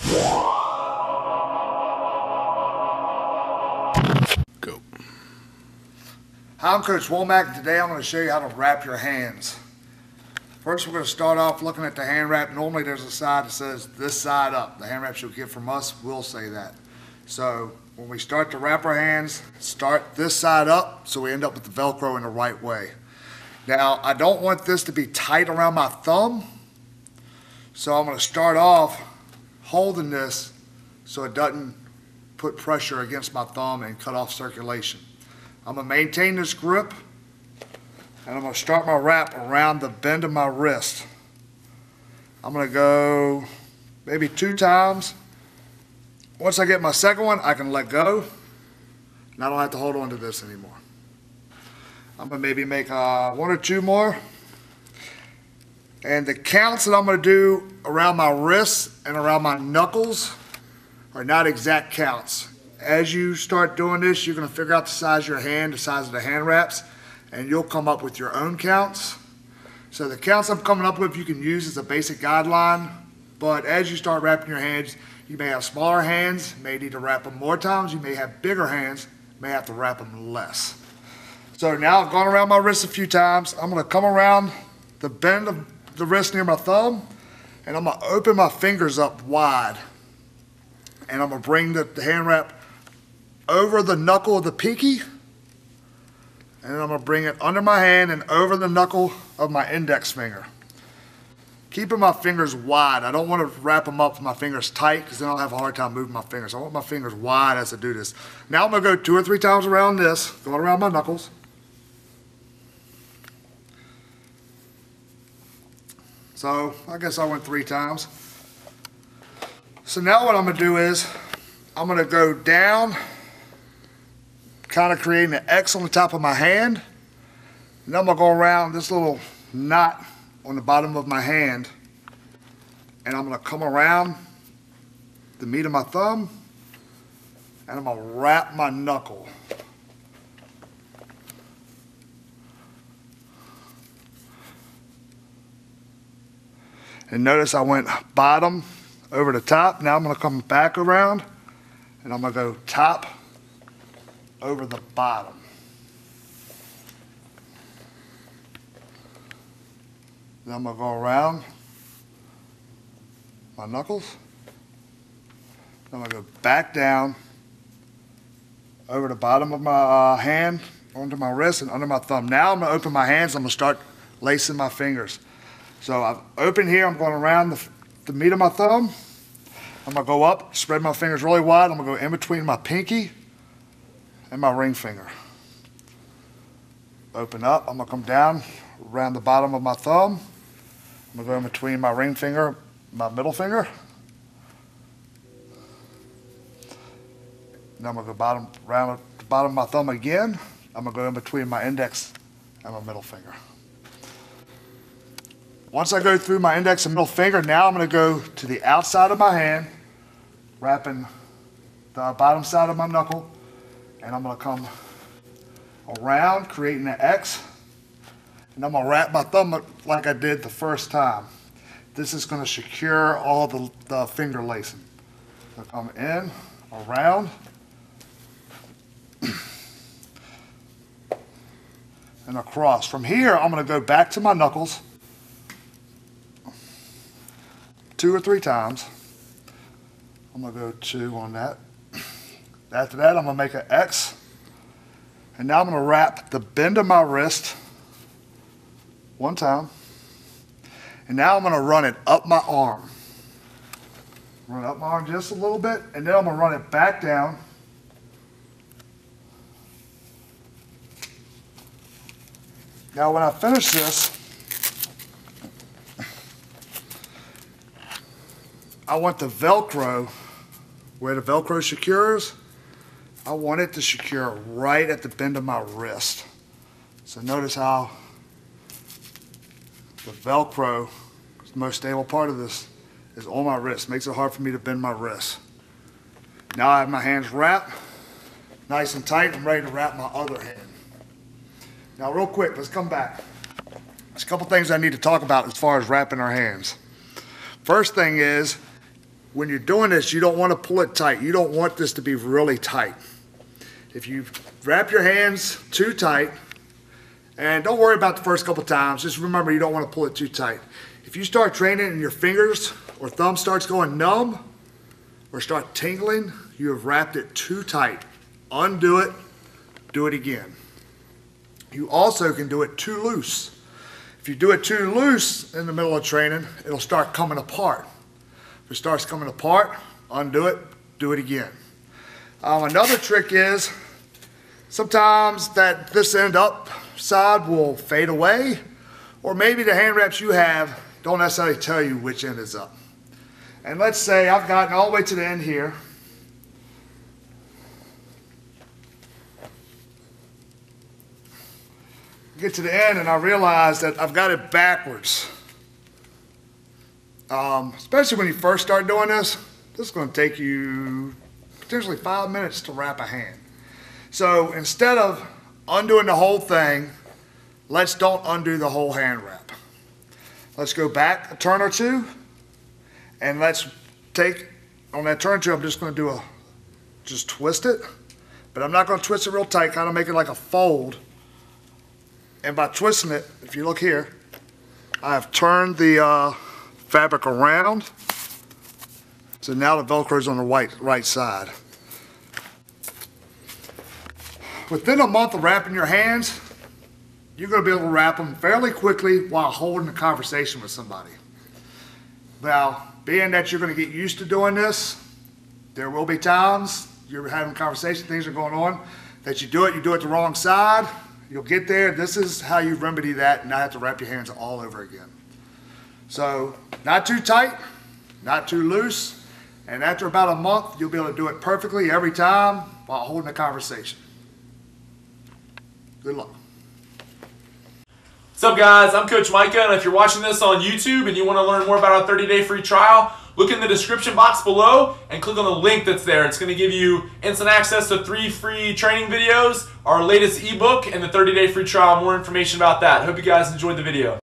Go. Hi, I'm Coach Womack, and today I'm going to show you how to wrap your hands. First, we're going to start off looking at the hand wrap. Normally there's a side that says this side up. The hand wraps you'll get from us will say that. So when we start to wrap our hands, start this side up so we end up with the Velcro in the right way. Now, I don't want this to be tight around my thumb, so I'm going to start off holding this so it doesn't put pressure against my thumb and cut off circulation. I'm going to maintain this grip, and I'm going to start my wrap around the bend of my wrist. I'm going to go maybe 2 times. Once I get my second one, I can let go, and I don't have to hold on to this anymore. I'm going to maybe make 1 or 2 more. And the counts that I'm going to do around my wrists and around my knuckles are not exact counts. As you start doing this, you're going to figure out the size of your hand, the size of the hand wraps, and you'll come up with your own counts. So the counts I'm coming up with you can use as a basic guideline, but as you start wrapping your hands, you may have smaller hands, may need to wrap them more times. You may have bigger hands, may have to wrap them less. So now I've gone around my wrist a few times. I'm going to come around the bend of the wrist near my thumb, and I'm going to open my fingers up wide. And I'm going to bring the hand wrap over the knuckle of the pinky, and then I'm going to bring it under my hand and over the knuckle of my index finger. Keeping my fingers wide. I don't want to wrap them up with my fingers tight because then I'll have a hard time moving my fingers. I want my fingers wide as I do this. Now I'm going to go 2 or 3 times around this, going around my knuckles. So I guess I went 3 times. So now what I'm going to do is I'm going to go down, kind of creating an X on the top of my hand. And then I'm going to go around this little knot on the bottom of my hand, and I'm going to come around the meat of my thumb, and I'm going to wrap my knuckle. And notice I went bottom over the top. Now I'm going to come back around, and I'm going to go top over the bottom. Then I'm going to go around my knuckles. Then I'm going to go back down over the bottom of my hand, onto my wrist and under my thumb. Now I'm going to open my hands. I'm going to start lacing my fingers. So I've opened here. I'm going around the meat of my thumb. I'm going to go up, spread my fingers really wide. I'm going to go in between my pinky and my ring finger. Open up. I'm going to come down around the bottom of my thumb. I'm going to go in between my ring finger, my middle finger. Then I'm going to go around the bottom of my thumb again. I'm going to go in between my index and my middle finger. Once I go through my index and middle finger, now I'm going to go to the outside of my hand, wrapping the bottom side of my knuckle, and I'm going to come around, creating an X. And I'm going to wrap my thumb up like I did the first time. This is going to secure all the finger lacing. So come in, around, and across. From here, I'm going to go back to my knuckles 2 or 3 times. I'm going to go 2 on that. After that, I'm going to make an X. And now I'm going to wrap the bend of my wrist 1 time. And now I'm going to run it up my arm. Run up my arm just a little bit, and then I'm going to run it back down. Now when I finish this, I want the Velcro, where the Velcro secures, I want it to secure right at the bend of my wrist. So notice how the Velcro, the most stable part of this, is on my wrist. Makes it hard for me to bend my wrist. Now I have my hands wrapped, nice and tight. I'm ready to wrap my other hand. Now real quick, let's come back. There's a couple things I need to talk about as far as wrapping our hands. First thing is, when you're doing this, you don't want to pull it tight. You don't want this to be really tight. If you wrap your hands too tight, and don't worry about the first couple times, just remember you don't want to pull it too tight. If you start training and your fingers or thumb starts going numb or start tingling, you have wrapped it too tight. Undo it, do it again. You also can do it too loose. If you do it too loose in the middle of training, it'll start coming apart. If it starts coming apart, undo it, do it again. Another trick is sometimes that this end up side will fade away, or maybe the hand wraps you have don't necessarily tell you which end is up. And let's say I've gotten all the way to the end here. Get to the end and I realize that I've got it backwards. Especially when you first start doing this is going to take you potentially 5 minutes to wrap a hand. So instead of undoing the whole thing, let's don't undo the whole hand wrap. Let's go back a turn or two, and let's take, on that turn or two, I'm just going to do just twist it, but I'm not going to twist it real tight, kind of make it like a fold. And by twisting it, if you look here, I've turned the fabric around, so now the Velcro's on the right side. Within a month of wrapping your hands, you're going to be able to wrap them fairly quickly while holding a conversation with somebody. Now, being that you're going to get used to doing this, there will be times you're having a conversation, things are going on, that you do it the wrong side. You'll get there. This is how you remedy that and not have to wrap your hands all over again. So, not too tight, not too loose, and after about a month, you'll be able to do it perfectly every time while holding a conversation. Good luck. What's up, guys? I'm Coach Micah, and if you're watching this on YouTube and you want to learn more about our 30-day free trial, look in the description box below and click on the link that's there. It's going to give you instant access to 3 free training videos, our latest ebook, and the 30-day free trial. More information about that. Hope you guys enjoyed the video.